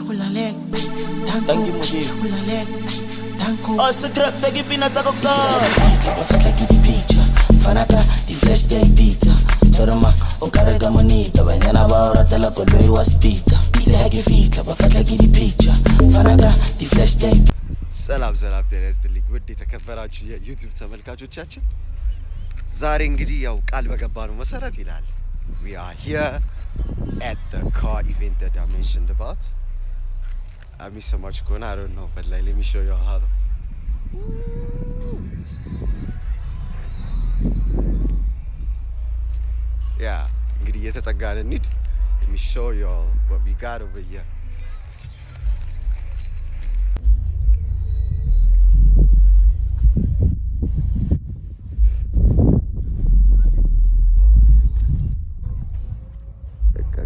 Thank you Mugi. Oh, secret, take it peanut taco car. Bafata kidi picture, fanaka di flesh day pita. Toroma, okaraga monita, banyana baora tela koloi waspita. Pita haki fita, bafata kidi picture, fanaka di flesh day. ሰላም ጤና ይስጥልኝ ውድ የተከበራችሁ የዩቲዩብ ተመልካቾቻችን፣ ዛሬ እንግዲህ ያው ቃል በገባነው መሰረት ይላል we are here at the car event that I mentioned about. I miss so much going, I don't know, but like, let me show you how. Yeah, እንግዲህ እየተጠጋን እንሂድ. Let me show you all what we got over here.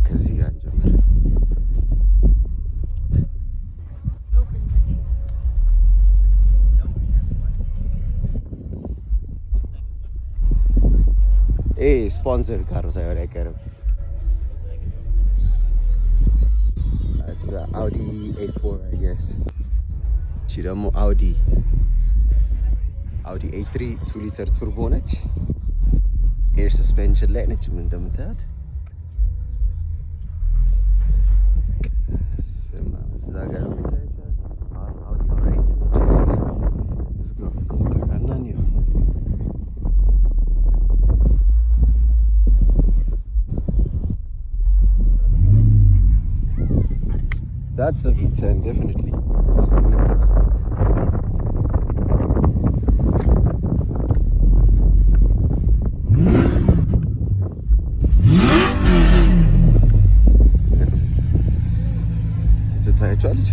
ከዚህ ጋር እንጀምር. ስፖንሰር ካር ሳይሆን አይቀርም. አውዲ A4 I guess. እቺ ደግሞ አውዲ A3 2 ሊትር ቱርቦ ነች. ኤር ሰስፔንሽን ላይ ነች ምን እንደምታዩት. እዛ ጋር የምታዩት አውዲ A8 ነች. let's go. ተቀናኒው that's a V10 definitely. ትታያቸዋለች.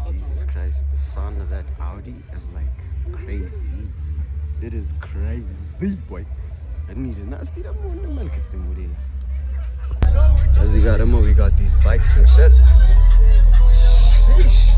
Jesus Christ, the sound of that Audi is like crazy. It is crazy, boy. I need to nasty that one to milk it in. As we got them, we got these bikes and shit. Sheesh.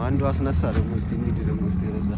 አንዱ አስነሳ ደግሞ እስቲ እንሂድ ደግሞ እስቲ ረዛ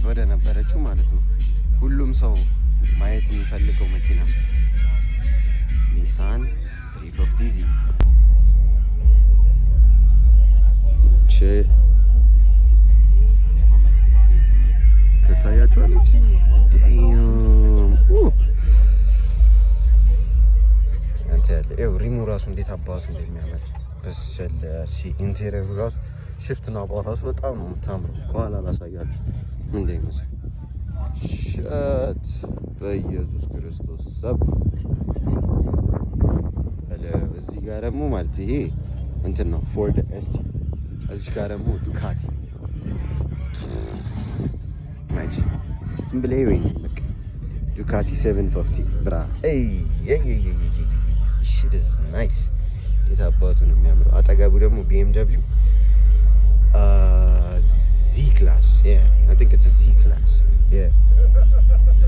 ወደ ነበረችው ማለት ነው። ሁሉም ሰው ማየት የሚፈልገው መኪና ኒሳን 350Z ትታያችኋለች። አንተ ያለ ይኸው ሪሙ ራሱ እንዴት አባቱ እንደሚያምር በስላሴ ኢንቴሪየሩ ራሱ ሽፍት ነው ራሱ በጣም ነው የምታምረው። ከኋላ ላሳያችሁ እንደሚመስል ሸት በኢየሱስ ክርስቶስ ሰብ እዚህ ጋር ደግሞ ማለት ይሄ እንትን ነው ፎርድ ኤስቲ፣ እዚህ ጋር ደግሞ ዱካቲ ማይች ዝም ብለህ ወይ በቃ ዱካቲ 750 ብራ አይ shit is nice። የታባቱ ነው የሚያምረው። አጠገቡ ደግሞ BMW Z class I think it's a Z class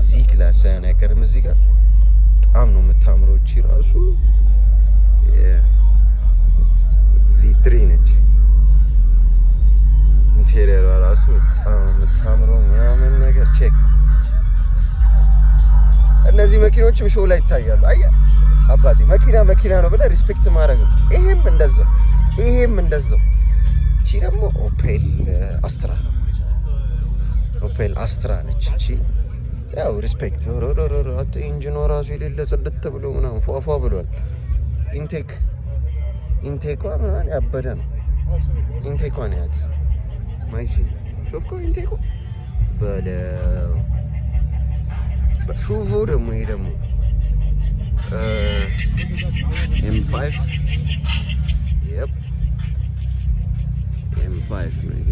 Z class ሳይሆን አይቀርም። እዚህ ጋር በጣም ነው የምታምረው። እቺ ራሱ Z3 ነች። ኢንቴሪየሯ ራሱ በጣም የምታምረው ምናምን ነገር ቼክ። እነዚህ መኪኖችም ሾው ላይ ይታያሉ። አየህ አባቴ መኪና ነው ብለህ ሪስፔክት ማድረግ ነው። ይሄም እንደዛው። እቺ ደግሞ ኦፔል አስትራ ነች። እቺ ያው ሪስፔክት አት ኢንጂኑ ራሱ የሌለ ጽድት ብሎ ምናምን ፏፏ ብሏል። ኢንቴኳ ምናምን ያበደ ነው። ኢንቴኳን ያት ማይቺ ሾፍኮ ኢንቴኮ በለው ሹፉ ደግሞ ይሄ ደግሞ M5 M5 ነው ይሄ።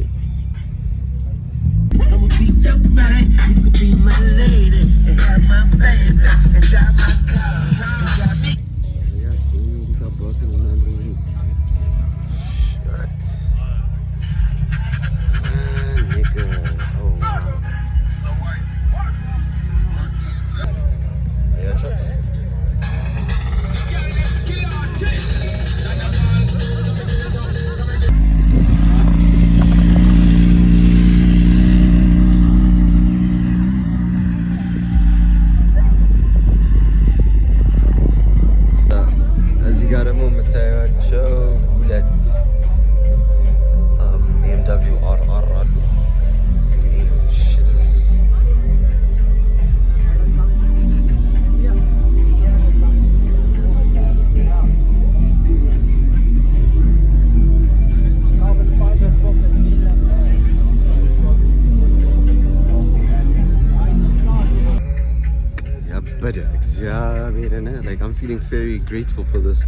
Like I'm feeling very grateful for this.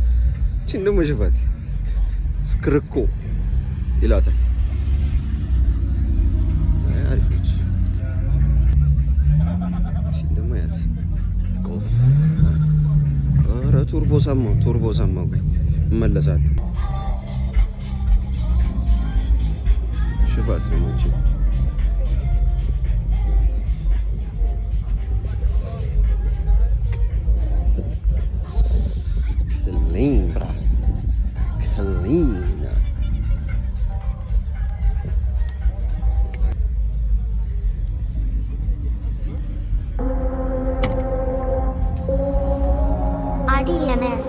እቺን ደግሞ ሽፋት ስክርኮ ይላታል። አሪፍ ነች። እቺን ደግሞ ያት ቆፍ ኧረ ቱርቦ ሰማው ግን እመለሳለሁ። ሽፋት ደግሞ እቺ clean. RDMS.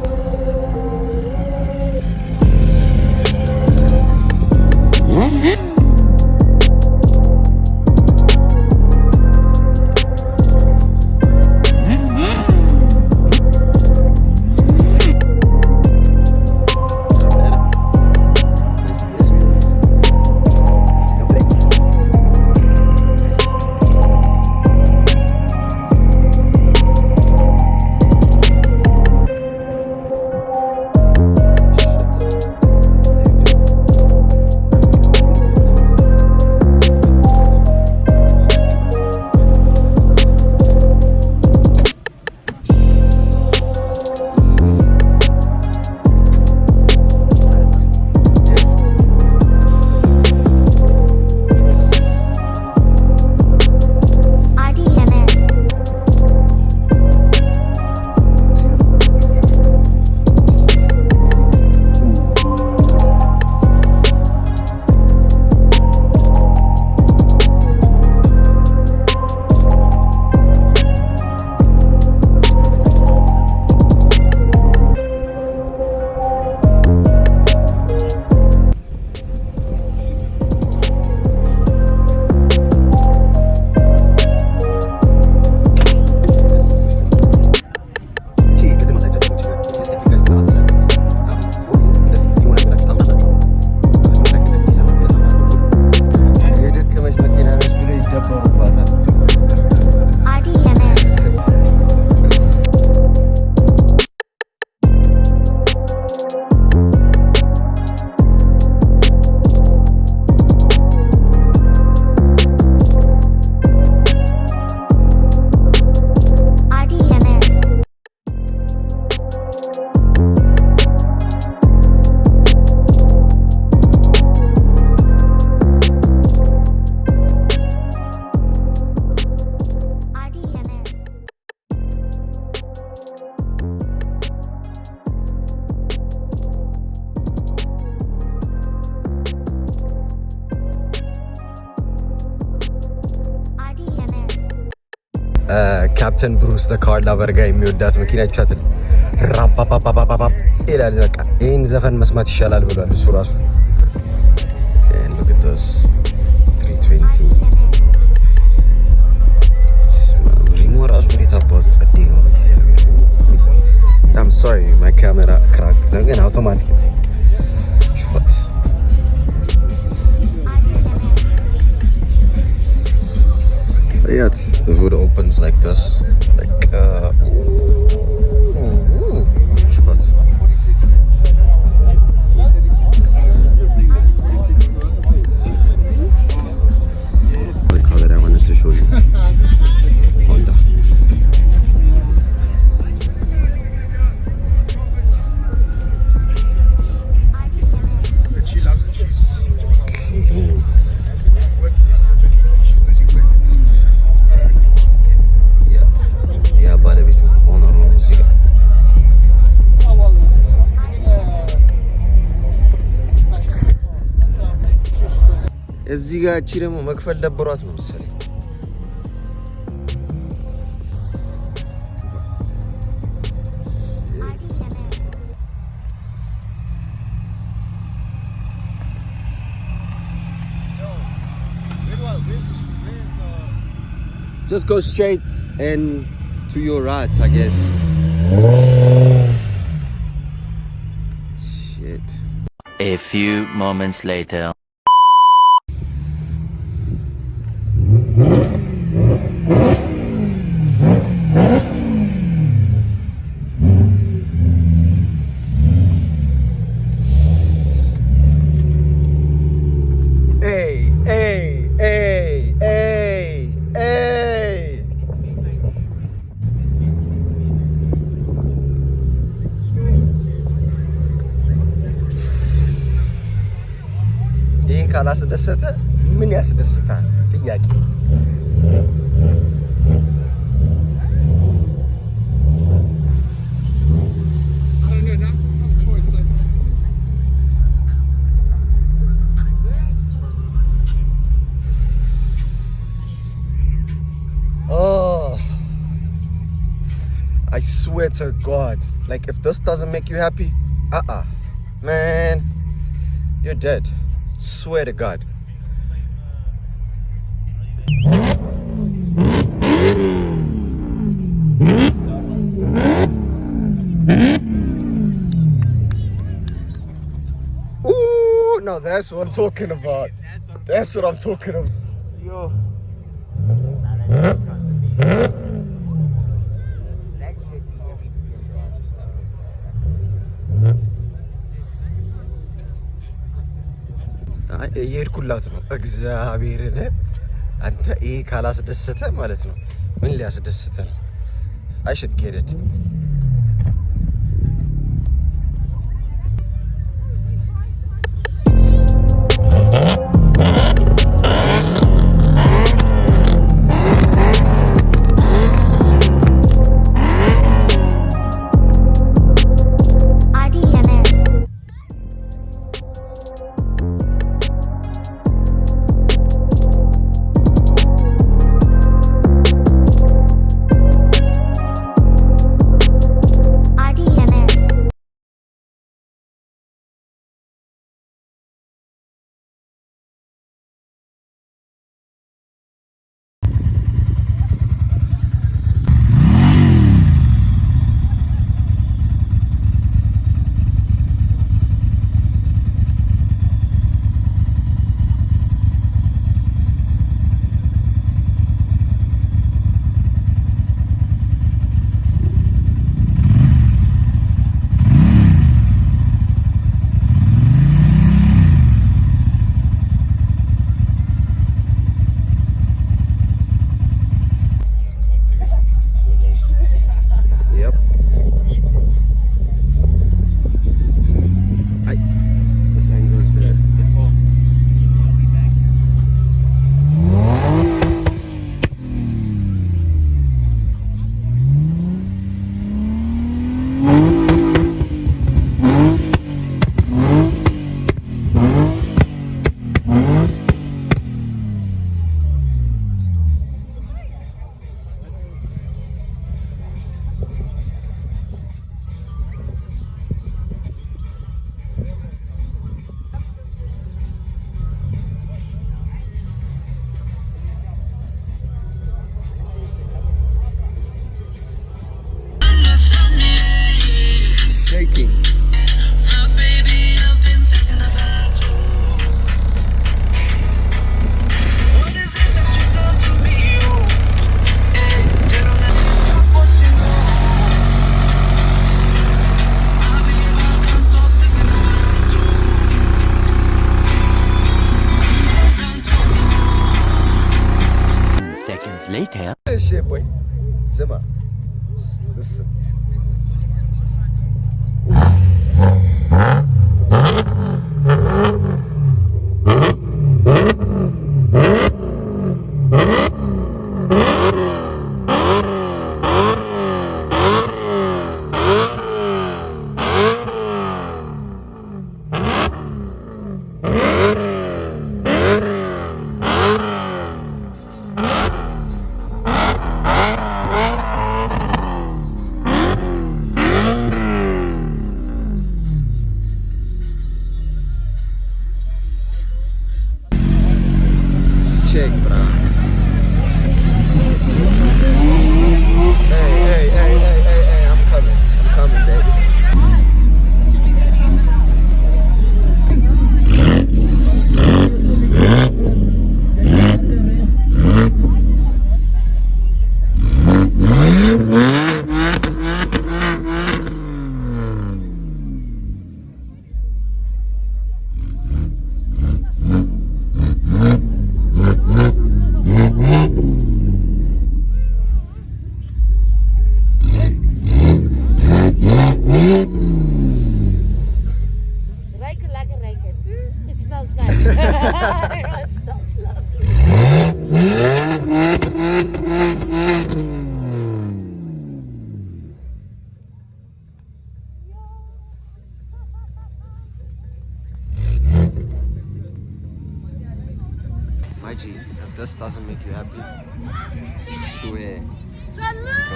ካፕተን ብሩስ ዘ ካር ላቨር ጋር የሚወዳት መኪና ይቻላል ራፓፓፓፓፓ ይላል። በቃ ይሄን ዘፈን መስማት ይሻላል ብሏል እሱ ራሱ። look at this 320 ሪሞ ራሱ እንዴት አባቱ ጸዴ ነው። I'm sorry my camera cracked ነው ግን አውቶማቲክ ሽፋት yeah, the hood opens like this, like ሽፋት the color I wanted to show you. Honda. እዚህ ጋር እቺ ደግሞ መክፈል ደብሯት ነው መሰለኝ። Just go straight and to your right, I guess. Shit. A few moments later. ይሄን ካላስደሰተ ምን ያስደስታል? ጥያቄ። Oh, I swear to God, like if this doesn't make you happy, man, you're dead. Swear to God. Ooh, no, that's what I'm talking about. That's what I'm talking about. Yo. የሄድኩላት ነው እግዚአብሔርን። አንተ ይሄ ካላስደሰተ ማለት ነው ምን ሊያስደስተ ነው? I should get it. later. Shit, boy. Simmer. Listen. Check, bro. Hey, I'm coming, baby. Like it. It smells nice. It smells lovely. My G, if this doesn't make you happy, swear. Go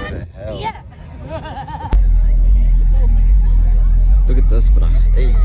to hell. Yeah. Look at this, bro. Hey.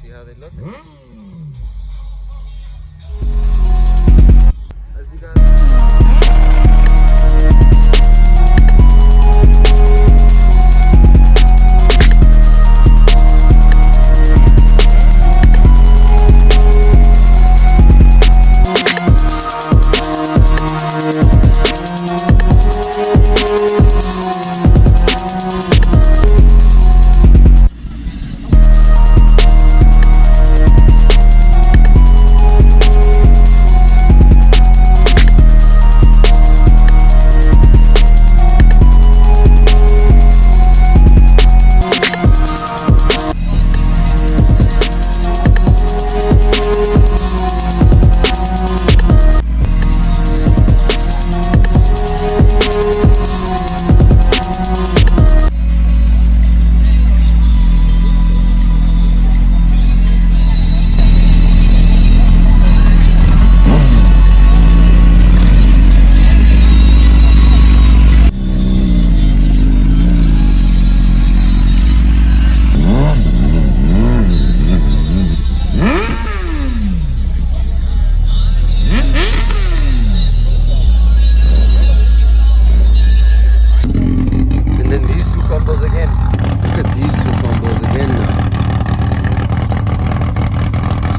See how they look? As you guys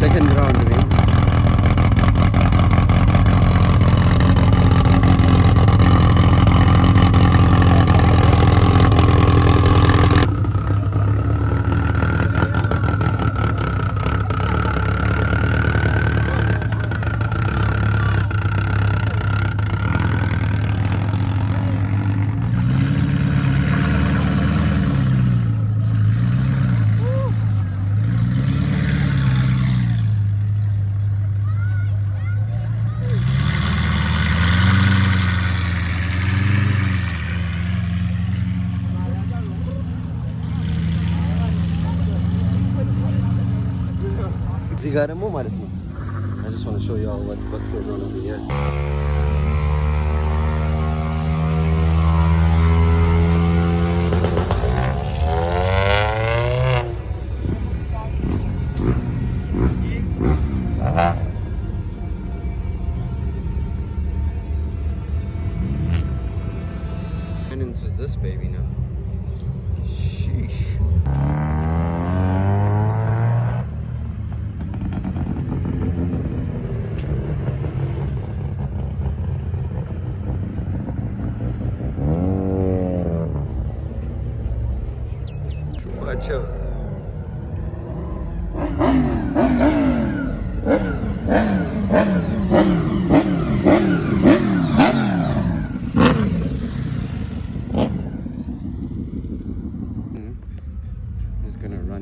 second round, I mean. ጋር ደግሞ ማለት ነው I just want to show you all what's going on over here. Into this baby now. Sheesh. شوفوا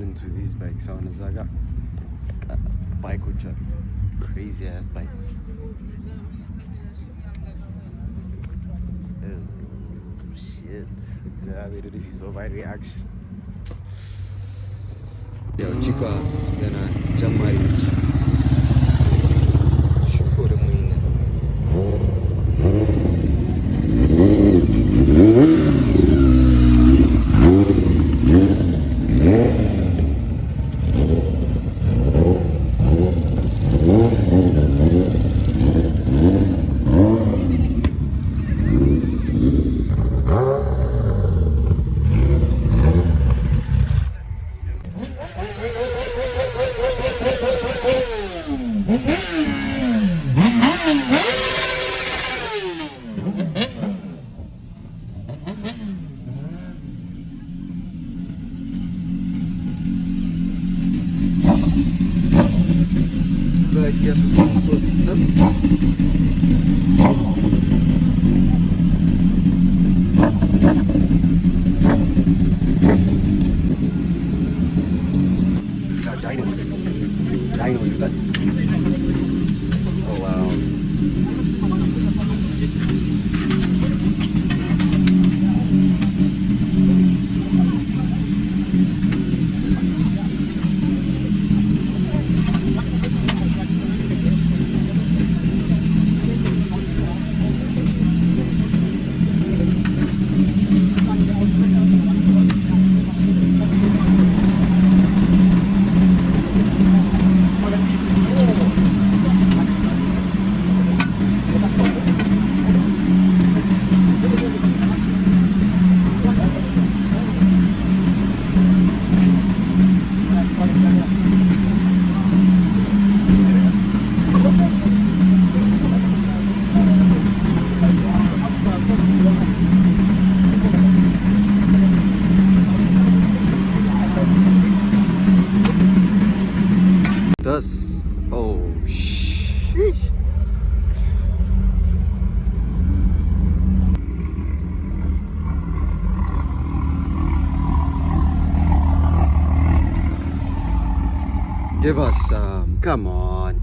into these bikes on Zaga bike which are crazy ass bikes. Oh shit. I made it if you saw my reaction. Yo chica is gonna jump my reach. Shoot for the moon. በኢየሱስ ክርስቶስ ስም ዳይኖ ይሉታል። ዋው Thus, oh sheesh. Give us some, come on.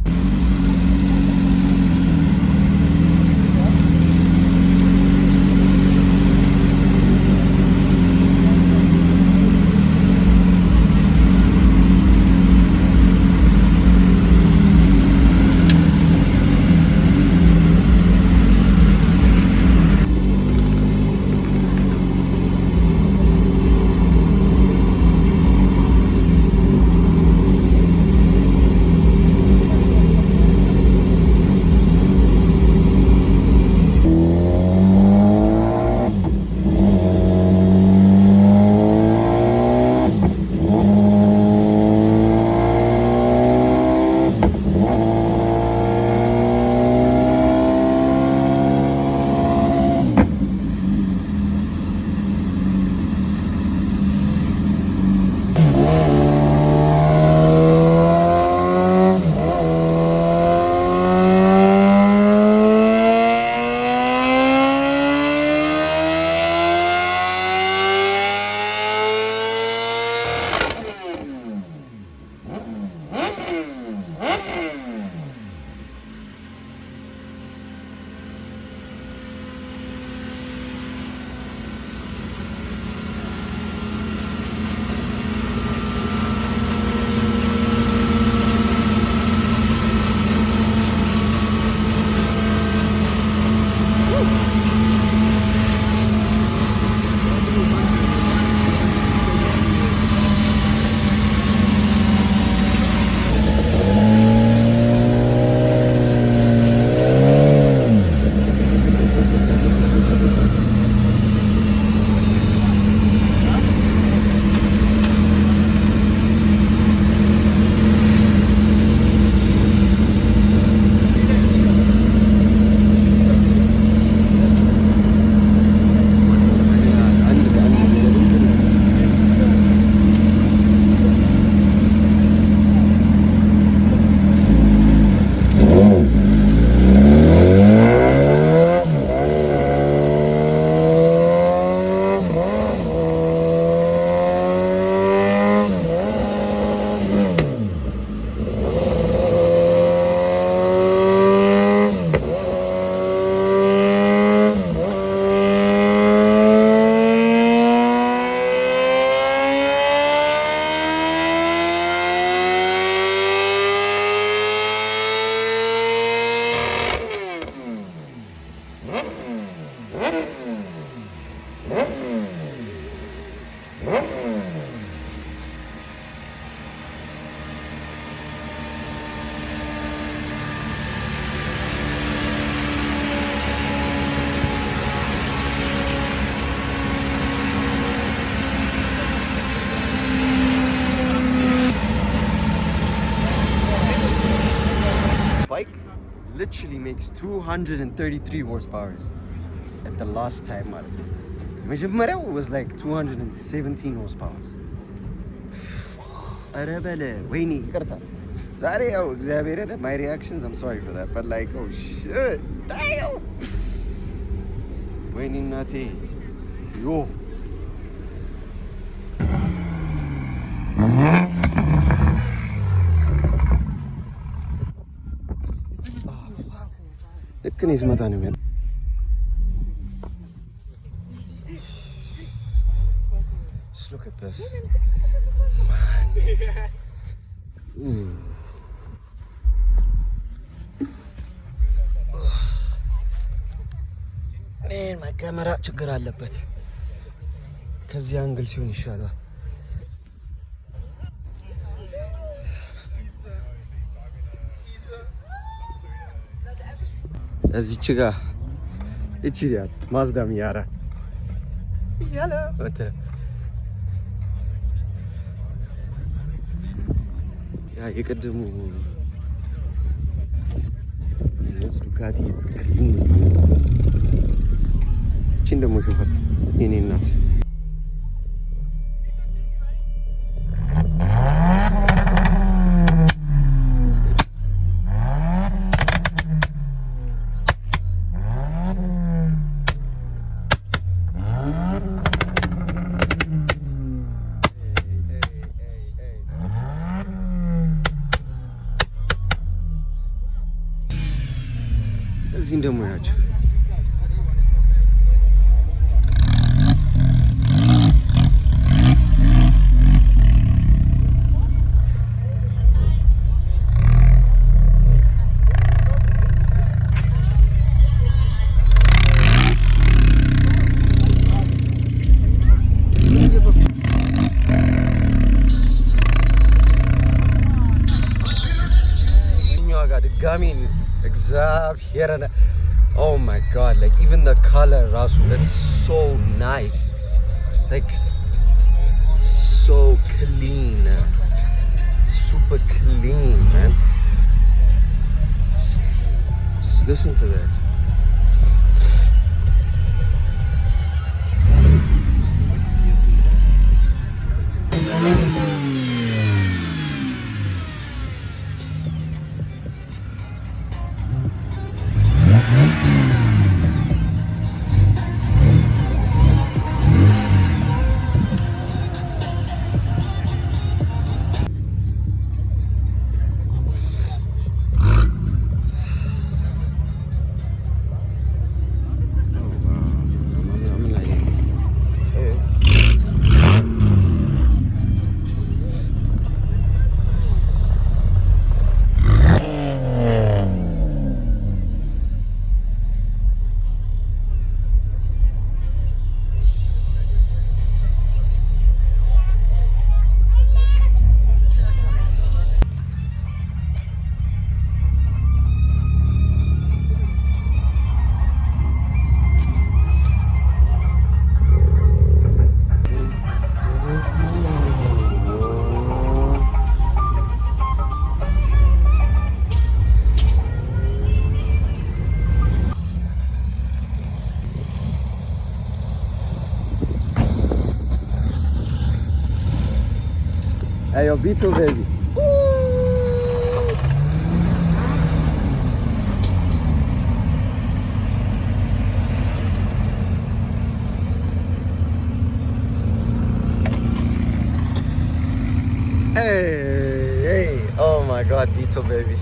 makes 233 horsepower at the last time ማለት ነው። መጀመሪያው was like 217 horsepower። ኧረ በለ ወይኔ ይቅርታ ዛሬ ያው እግዚአብሔር my reactions I'm sorry for that but like oh shit damn ወይኔ እናቴ ዮ ልክ እኔ ስመጣ ነው የሚያለው። Just look at this. Man, ካሜራ ችግር አለበት። ከዚህ አንግል ሲሆን ይሻላል። እዚች ጋር እቺ ያት ማዝዳም ያራ ያለ ወተ ያ የቀደሙ ዱካቲ ስክሪን እቺን ደግሞ ሹፈት የኔ እናት እዚህን ደግሞ ያቸው ድጋሚን እግዚአብሔር oh my god like even the color rasu it's so nice like so clean super clean man just listen to that Hey, yo, Beetle baby. Hey, oh my God, Beetle baby.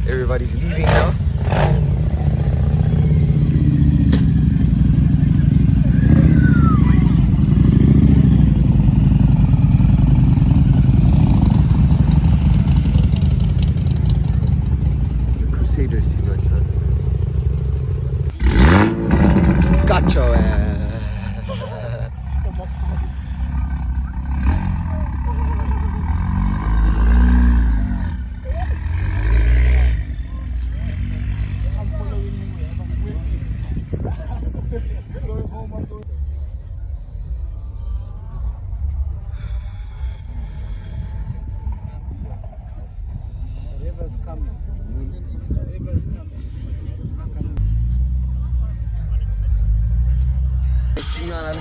Everybody's leaving now.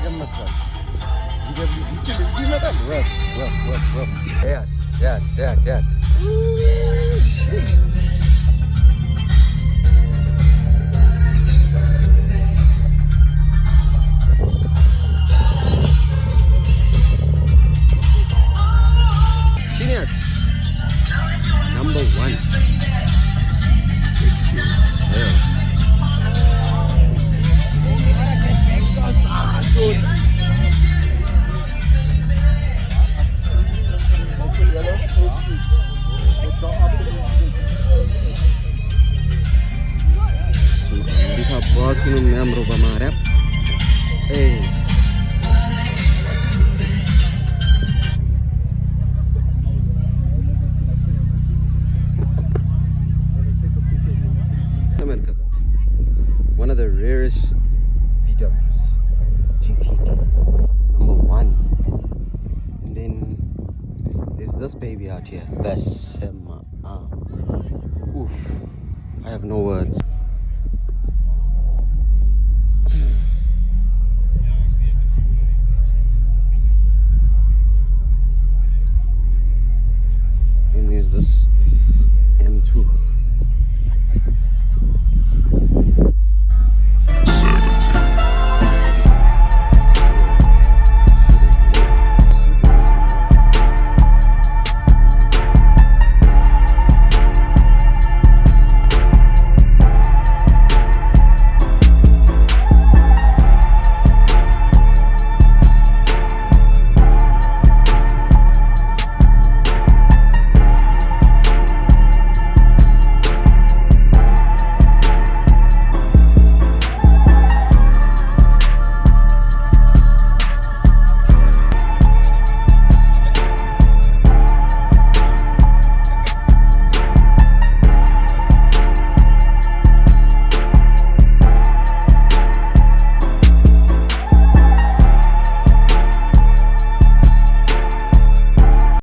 ተገመስቷል። ይመጣል። ያት Chiniat, number 1. Yeah. እንዴት አባቱ ነው የሚያምረው በማርያም ተመልከቱት። one of the rarest VWs GTD number 1 and then there's this baby out here. Besema. Oof, I have no words.